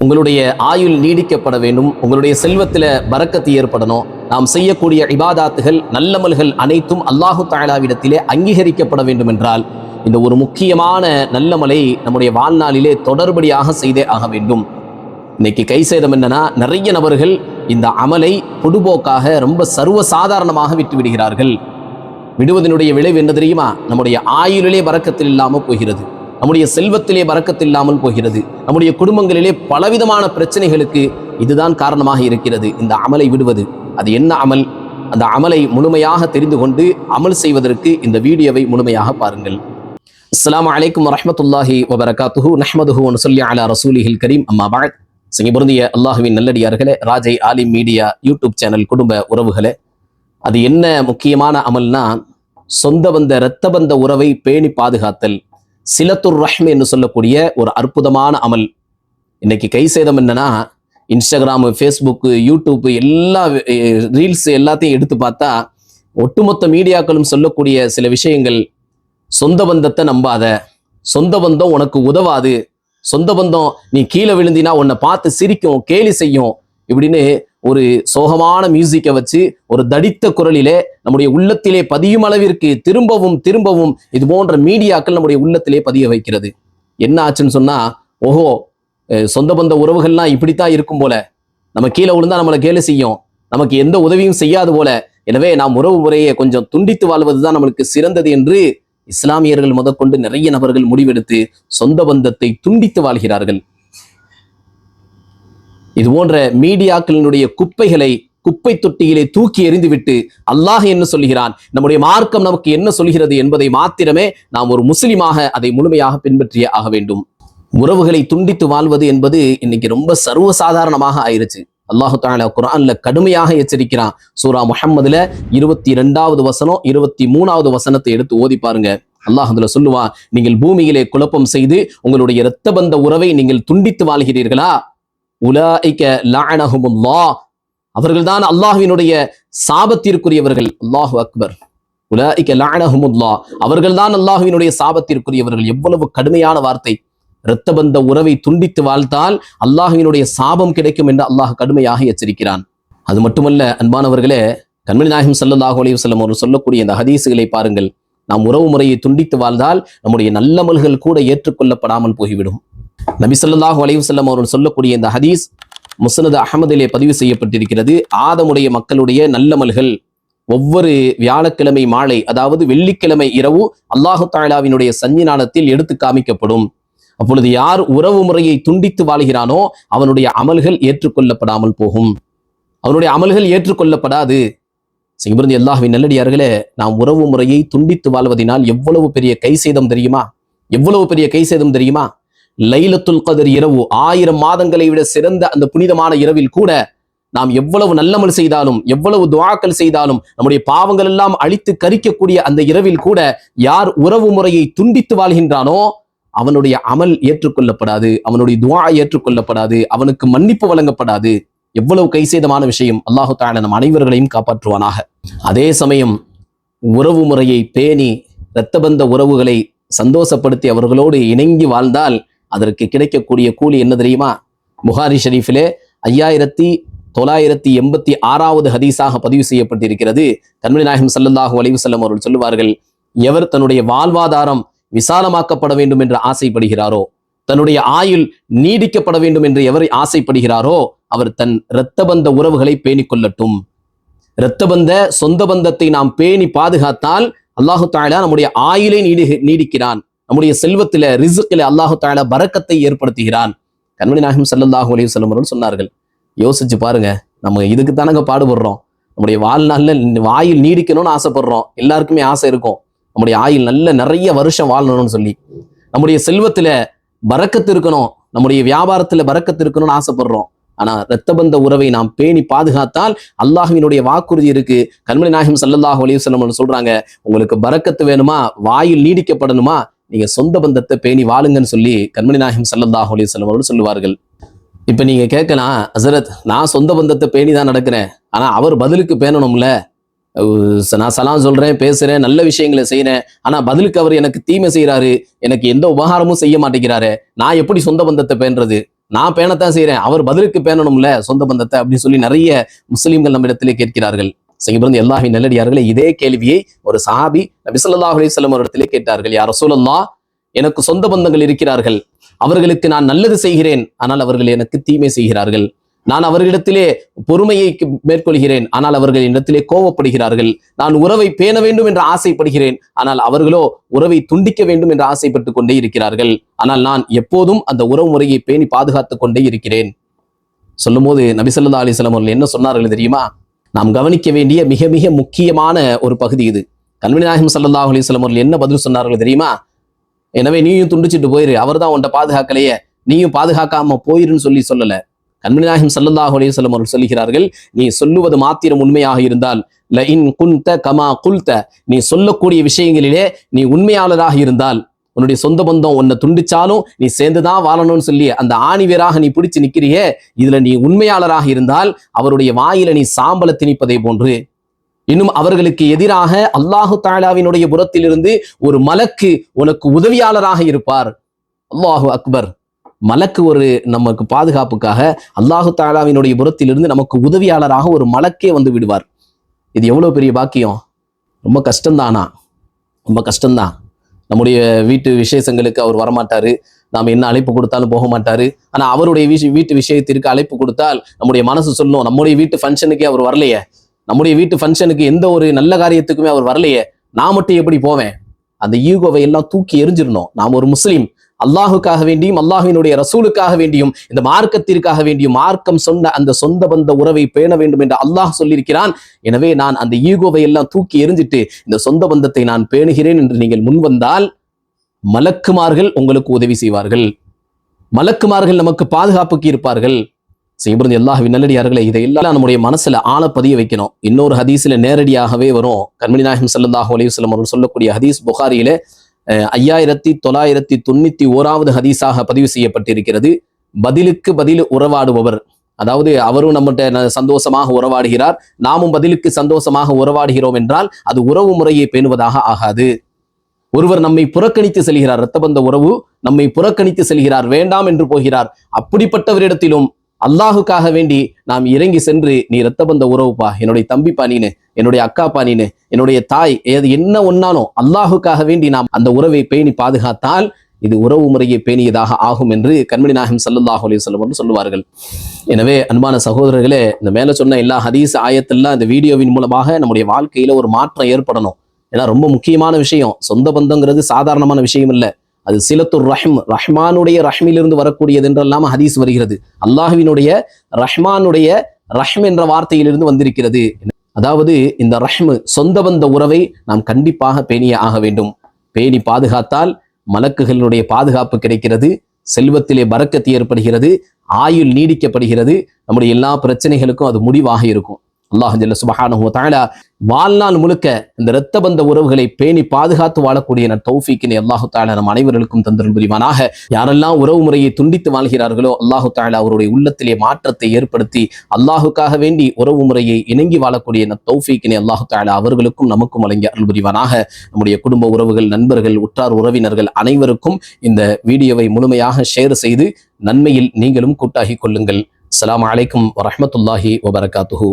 உங்களுடைய ஆயுள் நீடிக்கப்பட வேண்டும், உங்களுடைய செல்வத்தில் பரக்கத்து ஏற்படணும், நாம் செய்யக்கூடிய இபாதாத்துகள் நல்லமல்கள் அனைத்தும் அல்லாஹு தஆலாவிடத்திலே அங்கீகரிக்கப்பட வேண்டும் என்றால் இந்த ஒரு முக்கியமான நல்லமலை நம்முடைய வாழ்நாளிலே தொடர்படியாக செய்தே ஆக வேண்டும். இன்னைக்கு கை சேதம் என்னன்னா, நிறைய நபர்கள் இந்த அமலை பொதுபோக்காக ரொம்ப சர்வசாதாரணமாக விட்டு விடுகிறார்கள். விடுவதனுடைய விளைவு என்ன தெரியுமா? நம்முடைய ஆயுளிலே பரக்கத்தில் இல்லாமல் போகிறது, நம்முடைய செல்வத்திலே பரக்கத்து இல்லாமல் போகிறது, நம்முடைய குடும்பங்களிலே பலவிதமான பிரச்சனைகளுக்கு இதுதான் காரணமாக இருக்கிறது, இந்த அமலை விடுவது. அது என்ன அமல்? அந்த அமலை முழுமையாக தெரிந்து கொண்டு அமல் செய்வதற்கு இந்த வீடியோவை முழுமையாக பாருங்கள். அஸ்ஸலாமு அலைக்கும் வரஹ்மத்துல்லாஹி வபரகாத்துஹு. நஹ்மதுஹு வ நுஸல்லி அலா ரசூலிஹில் கரீம். அம்மா பஅத். பொருந்திய அல்லாஹுவின் நல்லடியார்களே, ராஜை ஆலிம் மீடியா யூடியூப் சேனல் குடும்ப உறவுகளே, அது என்ன முக்கியமான அமல்னா, சொந்த பந்த இரத்த பந்த உறவை பேணி பாதுகாத்தல், சிலத்துர் ரஹ்ம் என்று சொல்லக்கூடிய ஒரு அற்புதமான அமல். இன்னைக்கு கை சேதம் என்னன்னா, இன்ஸ்டாகிராமு, ஃபேஸ்புக்கு, யூடியூப் எல்லா ரீல்ஸ் எல்லாத்தையும் எடுத்து பார்த்தா ஒட்டுமொத்த மீடியாக்களும் சொல்லக்கூடிய சில விஷயங்கள், சொந்த பந்தத்தை நம்பாத, சொந்த பந்தம் உனக்கு உதவாது, சொந்த பந்தம் நீ கீழே விழுந்தினா உன்னை பார்த்து சிரிக்கும், கேலி செய்யும், இப்படின்னு ஒரு சோகமான மியூசிக்கை வச்சு ஒரு தடித்த குரலிலே நம்முடைய உள்ளத்திலே பதியும் அளவிற்கு திரும்பவும் திரும்பவும் இது போன்ற மீடியாக்கள் நம்முடைய உள்ளத்திலே பதிய வைக்கிறது. என்ன ஆச்சுன்னு சொன்னா, ஓஹோ சொந்த பந்த உறவுகள்லாம் இப்படித்தான் இருக்கும் போல, நம்ம கீழே விழுந்தா நம்மளை கேலி செய்யும், நமக்கு எந்த உதவியும் செய்யாது போல, எனவே நாம் உறவு முறையை கொஞ்சம் துண்டித்து வாழ்வதுதான் நம்மளுக்கு சிறந்தது என்று இஸ்லாமியர்கள் முதற்கொண்டு நிறைய நபர்கள் முடிவெடுத்து சொந்த பந்தத்தை துண்டித்து வாழ்கிறார்கள். இது போன்ற மீடியாக்களினுடைய குப்பைகளை குப்பை தொட்டியிலே தூக்கி எறிந்துவிட்டு அல்லாஹ் என்ன சொல்கிறான், நம்முடைய மார்க்கம் நமக்கு என்ன சொல்கிறது என்பதை மாத்திரமே நாம் ஒரு முஸ்லிமாக அதை முழுமையாக பின்பற்றியே ஆக வேண்டும். உறவுகளை துண்டித்து வாழ்வது என்பது இன்னைக்கு ரொம்ப சர்வசாதாரணமாக ஆயிருச்சு. அல்லாஹு தஆலா குர்ஆன்ல கடுமையாக எச்சரிக்கிறான். சூரா முஹம்மதுல 22வது வசனம் 23வது வசனத்தை எடுத்து ஓதி பாருங்க. அல்லாஹ் அதுல சொல்லுவா, நீங்கள் பூமியிலே குழப்பம் செய்து உங்களுடைய இரத்த பந்த உறவை நீங்கள் துண்டித்து வாழ்கிறீர்களா, உலாயிக லஅனஹுமுல்லாஹ், அவர்கள்தான் அல்லாஹ்வினுடைய சாபத்திற்குரியவர்கள். அல்லாஹு அக்பர். உலாயிக லஅனஹுமுல்லாஹ், அவர்கள்தான் அல்லாஹ்வினுடைய சாபத்திற்குரியவர்கள். எவ்வளவு கடுமையான வார்த்தை! இரத்த பந்த உறவை துண்டித்து வாழ்த்தால் அல்லாஹ்வினுடைய சாபம் கிடைக்கும் என்று அல்லாஹ் கடுமையாக எச்சரிக்கிறான். அது மட்டுமல்ல அன்பானவர்களே, கண்மணி நாயகம் ஸல்லல்லாஹு அலைஹி வஸல்லம் அவர்கள் சொல்லக்கூடிய இந்த ஹதீஸுகளை பாருங்கள். நாம் உறவு முறையை துண்டித்து வாழ்ந்தால் நம்முடைய நல்லமல்கள் கூட ஏற்றுக்கொள்ளப்படாமல் போய்விடும். நபி ஸல்லல்லாஹு அலைஹி வஸல்லம் அவர்கள் சொல்லக்கூடிய இந்த ஹதீஸ் முஸ்னத் அஹ்மதிலே பதிவு செய்யப்பட்டிருக்கிறது. ஆதமுடைய மக்களுடைய நல்லமல்கள் ஒவ்வொரு வியாழக்கிழமை மாலை, அதாவது வெள்ளிக்கிழமை இரவு அல்லாஹு தஆலாவினுடைய சன்னிதானத்தில் எடுத்து காமிக்கப்படும். அப்பொழுது யார் உறவு முறையை துண்டித்து வாழ்கிறானோ அவனுடைய அமல்கள் ஏற்றுக்கொள்ளப்படாமல் போகும், அவனுடைய அமல்கள் ஏற்றுக்கொள்ளப்படாது. சிங்கபுரந்தி அல்லாஹ்வின் நல்லடியார்களே, நாம் உறவு முறையை துண்டித்து வாழ்வதனால் எவ்வளவு பெரிய கை சேதம் தெரியுமா? எவ்வளவு பெரிய கை சேதம் தெரியுமா? லைலத்துல் கத்ர் இரவு 1000 மாதங்களை விட சிறந்த அந்த புனிதமான இரவில் கூட நாம் எவ்வளவு நல்லமல் செய்தாலும், எவ்வளவு துஆக்கள் செய்தாலும், நம்முடைய பாவங்கள் எல்லாம் அழித்து கரிக்கக்கூடிய அந்த இரவில் கூட யார் உறவு முறையை துண்டித்து வாழ்கின்றானோ அவனுடைய அமல் ஏற்றுக்கொள்ளப்படாது, அவனுடைய துஆ ஏற்றுக்கொள்ளப்படாது, அவனுக்கு மன்னிப்பு வழங்கப்படாது. எவ்வளவு கைசேதமான விஷயம்! அல்லாஹு தஆலா நம் அனைவர்களையும் காப்பாற்றுவானாக. அதே சமயம் உறவு முறையை பேணி இரத்த பந்த உறவுகளை சந்தோஷப்படுத்தி அவர்களோடு இணங்கி வாழ்ந்தால் அதற்கு கிடைக்கக்கூடிய கூலி என்ன தெரியுமா? புகாரி ஷரீஃபிலே 5986வது ஹதீஸாக பதிவு செய்யப்பட்டிருக்கிறது. கண்மணி நாயகம் ஸல்லல்லாஹு அலைஹி வஸல்லம் அவர்கள் சொல்லுவார்கள், எவர் தன்னுடைய வாழ்வாதாரம் விசாலமாக்கப்பட வேண்டும் என்று ஆசைப்படுகிறாரோ, தன்னுடைய ஆயுள் நீடிக்கப்பட வேண்டும் என்று எவர் ஆசைப்படுகிறாரோ அவர் தன் இரத்த பந்த உறவுகளை பேணி கொள்ளட்டும். இரத்த பந்த சொந்த பந்தத்தை நாம் பேணி பாதுகாத்தால் அல்லாஹு தஆலா நம்முடைய ஆயுளை நீடிக்கிறான், நம்முடைய செல்வத்தில ரிஸ்கில அல்லாஹு தஆலா பரக்கத்தை ஏற்படுத்துகிறான். கண்மணி நாயகம் ஸல்லல்லாஹு அலைஹி வஸல்லம் அவர்கள் சொன்னார்கள். யோசிச்சு பாருங்க, நம்ம இதுக்கு தானங்க பாடுபடுறோம். நம்முடைய வாழ்நாள்ல ஆயுள் நீடிக்கணும்னு ஆசைப்படுறோம், எல்லாருக்குமே ஆசை இருக்கும், நம்முடைய ஆயுள் நல்ல நிறைய வருஷம் வாழணும்னு சொல்லி, நம்முடைய செல்வத்துல பரக்கத்து இருக்கணும், நம்முடைய வியாபாரத்துல பரக்கத்து இருக்கணும்னு ஆசைப்படுறோம். ஆனா இரத்த பந்த உறவை நாம் பேணி பாதுகாத்தால் அல்லாஹ்வினுடைய வாக்குறுதி இருக்கு. கண்மணி நாயகம் ஸல்லல்லாஹு அலைஹி வஸல்லம் சொல்றாங்க, உங்களுக்கு பரக்கத்து வேணுமா, வாயில் நீடிக்கப்படணுமா, நீங்க சொந்த பந்தத்தை பேணி வாழுங்கன்னு சொல்லி கண்மணி நாயகம் ஸல்லல்லாஹு அலைஹி வஸல்லம் அவர்கள் சொல்லுவார்கள். இப்ப நீங்க கேட்கலாம், ஹஸரத் நான் சொந்த பந்தத்தை பேணி தான் நடக்கிறேன், ஆனா அவர் பதிலுக்கு பேணணும்ல, நான் சலாம் சொல்றேன், பேசுறேன், நல்ல விஷயங்களை செய்யறேன், ஆனா பதிலுக்கு அவர் எனக்கு தீமை செய்யறாரு, எனக்கு எந்த உபகாரமும் செய்ய மாட்டேங்கிறாரு, நான் எப்படி சொந்த பந்தத்தை பேணுறது? நான் பேணத்தான் செய்யறேன், அவர் பதிலுக்கு பேணணும்ல சொந்த பந்தத்தை அப்படின்னு சொல்லி நிறைய முஸ்லிம்கள் நம்ம இடத்திலே கேட்கிறார்கள். செய்யப்படுறது அல்லாஹ்வின் நல்லடியார்களே, இதே கேள்வியை ஒரு சஹாபி நபி ஸல்லல்லாஹு அலைஹி வஸல்லம் அவரிடத்திலே கேட்டார்கள். யா ரசூலல்லாஹ், எனக்கு சொந்த பந்தங்கள் இருக்கிறார்கள், அவர்களுக்கு நான் நல்லது செய்கிறேன், ஆனால் அவர்கள் எனக்கு தீமை செய்கிறார்கள். நான் அவர்களிடத்திலே பொறுமையை மேற்கொள்கிறேன், ஆனால் அவர்கள் என்னிடத்திலே கோபப்படுகிறார்கள். நான் உறவை பேண வேண்டும் என்று ஆசைப்படுகிறேன், ஆனால் அவர்களோ உறவை துண்டிக்க வேண்டும் என்று ஆசைப்பட்டு கொண்டே இருக்கிறார்கள். ஆனால் நான் எப்போதும் அந்த உறவு முறையை பேணி பாதுகாத்துக் கொண்டே இருக்கிறேன். சொல்லும் போது நபி ஸல்லல்லாஹு அலைஹி வஸல்லம் அவர்கள் என்ன சொன்னார்கள் தெரியுமா? நாம் கவனிக்க வேண்டிய மிக மிக முக்கியமான ஒரு பகுதி இது. கண்மணி நாயகம் ஸல்லல்லாஹு அலைஹி வஸல்லம் அவர்கள் என்ன பதில் சொன்னார்கள் தெரியுமா? எனவே நீயும் துண்டிச்சிட்டு போயிரு, அவர் தான் உன்னை பாதுகாக்கலையே, நீயும் பாதுகாக்காம போயிருன்னு சொல்லல. கண்மணி நாயகம் ஸல்லல்லாஹு அலைஹி வஸல்லம் அவர்கள் சொல்கிறார்கள், நீ சொல்லுவது மாத்திரம் உண்மையாக இருந்தால், ல இன் குன்த கமா குல்த, நீ சொல்லக்கூடிய விஷயங்களிலே நீ உண்மையாளராக இருந்தால், உன்னுடைய சொந்த பந்தம் உன்னை துண்டிச்சாலும் நீ சேர்ந்துதான் வாழணும்னு சொல்லி அந்த ஆணிவேராக நீ பிடிச்சு நிக்கிறியே, இதுல நீ உண்மையாளராக இருந்தால் அவருடைய வாயில நீ சாம்பல திணிப்பதை போன்று, இன்னும் அவர்களுக்கு எதிராக அல்லாஹு தஆலாவினுடைய புறத்திலிருந்து ஒரு மலக்கு உனக்கு உதவியாளராக இருப்பார். அல்லாஹு அக்பர். மலக்கு ஒரு நமக்கு பாதுகாப்புக்காக அல்லாஹு தஆலாவினுடைய புறத்திலிருந்து நமக்கு உதவியாளராக ஒரு மலக்கே வந்து விடுவார். இது எவ்வளவு பெரிய பாக்கியம்! ரொம்ப கஷ்டம்தானா? ரொம்ப கஷ்டம்தான். நம்முடைய வீட்டு விசேஷங்களுக்கு அவர் வரமாட்டாரு, நாம் என்ன அழைப்பு கொடுத்தாலும் போக மாட்டாரு. ஆனா அவருடைய வீட்டு விஷயத்திற்கு அழைப்பு கொடுத்தால் நம்முடைய மனசு சொல்லும், நம்முடைய வீட்டு ஃபங்க்ஷனுக்கே அவர் வரலையே, நம்முடைய வீட்டு ஃபங்க்ஷனுக்கு எந்த ஒரு நல்ல காரியத்துக்குமே அவர் வரலையே, நான் மட்டும் எப்படி போவேன்? அந்த ஈகோவை எல்லாம் தூக்கி எரிஞ்சிடணும். நாம் ஒரு முஸ்லீம், அல்லாஹுக்காக வேண்டியும் அல்லாஹினுடைய ரசூலுக்காக வேண்டியும் இந்த மார்க்கத்திற்காக வேண்டியும் மார்க்கம் சொன்ன அந்த சொந்த பந்த உறவை பேண வேண்டும் என்று அல்லாஹ் சொல்லியிருக்கிறான். எனவே நான் அந்த ஈகோவை எல்லாம் தூக்கி எரிஞ்சிட்டு இந்த சொந்த பந்தத்தை நான் பேணுகிறேன் என்று நீங்கள் முன்வந்தால் மலக்குமார்கள் உங்களுக்கு உதவி செய்வார்கள், மலக்குமார்கள் நமக்கு பாதுகாப்புக்கு இருப்பார்கள். செய்யப்படுறது அல்லாஹ்வின் நல்லடியார்களே, இதையெல்லாம் நம்முடைய மனசுல ஆழ பதிய வைக்கணும். இன்னொரு ஹதீஸ்ல நேரடியாகவே வரும். கண்மணி நாயகம் ஸல்லல்லாஹு அலைஹி வஸல்லம் அவர்கள் சொல்லக்கூடிய ஹதீஸ் புகாரியிலே 5991வது ஹதீஸாக பதிவு செய்யப்பட்டிருக்கிறது. பதிலுக்கு பதில் உறவாடுபவர், அதாவது அவரும் நம்மகிட்ட சந்தோஷமாக உறவாடுகிறார், நாமும் பதிலுக்கு சந்தோஷமாக உறவாடுகிறோம் என்றால் அது உறவு முறையை பேணுவதாக ஆகாது. ஒருவர் நம்மை புறக்கணித்து செல்கிறார், இரத்தபந்த உறவு நம்மை புறக்கணித்து செல்கிறார், வேண்டாம் என்று போகிறார். அப்படிப்பட்டவரிடத்திலும் அல்லாஹுக்காக வேண்டி நாம் இறங்கி சென்று, நீ இரத்தபந்த உறவுப்பா, என்னுடைய தம்பிப்பா நீனு, என்னுடைய அக்காப்பா நீனு, என்னுடைய தாய், என்ன ஒன்னாலும் அல்லாஹுக்காக வேண்டி நாம் அந்த உறவை பேணி பாதுகாத்தால் இது உறவு முறையை பேணியதாக ஆகும் என்று கண்மணி நாயகம் ஸல்லல்லாஹு அலைஹி வஸல்லம் சொல்லுவார்கள். எனவே அன்பான சகோதரர்களே, இந்த மேல சொன்ன எல்லா ஹதீஸ் ஆயத்தெல்லாம் இந்த வீடியோவின் மூலமாக நம்முடைய வாழ்க்கையில ஒரு மாற்றம் ஏற்படணும். ஏன்னா ரொம்ப முக்கியமான விஷயம். சொந்த பந்தங்கிறது சாதாரணமான விஷயம் இல்லை. அது சிலத்துர் ரஹ்ம், ரஹ்மானுடைய ரஹ்மிலிருந்து வரக்கூடியது என்றெல்லாம் ஹதீஸ் வருகிறது. அல்லாஹ்வினுடைய ரஹ்மானுடைய ரஹ்ம் என்ற வார்த்தையிலிருந்து வந்திருக்கிறது. அதாவது இந்த ரஹ்ம் சொந்த பந்த உறவை நாம் கண்டிப்பாக பேணியே ஆக வேண்டும். பேணி பாதுகாத்தால் மலக்குகளுடைய பாதுகாப்பு கிடைக்கிறது, செல்வத்திலே பரக்கத்து ஏற்படுகிறது, ஆயுள் நீடிக்கப்படுகிறது, நம்முடைய எல்லா பிரச்சனைகளுக்கும் அது முடிவாக இருக்கும். அல்லாஹ் ஜல்ல சுப்ஹானஹு வ தஆலா வாழ்நாள் முழுக்க இந்த இரத்த பந்த உறவுகளை பேணி பாதுகாத்து வாழக்கூடிய தௌஃபீக்கினை அல்லாஹு தஆலா நம் அனைவர்களுக்கும் தந்தருள் புரிவானாக. யாரெல்லாம் உறவு முறையை துண்டித்து வாழ்கிறார்களோ அல்லாஹு தஆலா அவருடைய உள்ளத்திலே மாற்றத்தை ஏற்படுத்தி அல்லாஹுக்காக வேண்டி உறவு முறையை இணங்கி வாழக்கூடிய தௌஃபீக்கினை அல்லாஹு தஆலா அவர்களுக்கும் நமக்கும் வழங்கி அருள் புரிவானாக. நம்முடைய குடும்ப உறவுகள், நண்பர்கள், உற்றார் உறவினர்கள் அனைவருக்கும் இந்த வீடியோவை முழுமையாக ஷேர் செய்து நன்மையில் நீங்களும் கூட்டாகிக் கொள்ளுங்கள். அஸ்ஸலாமு அலைக்கும் வரஹ்மத்துல்லாஹி வபரகாத்துஹு.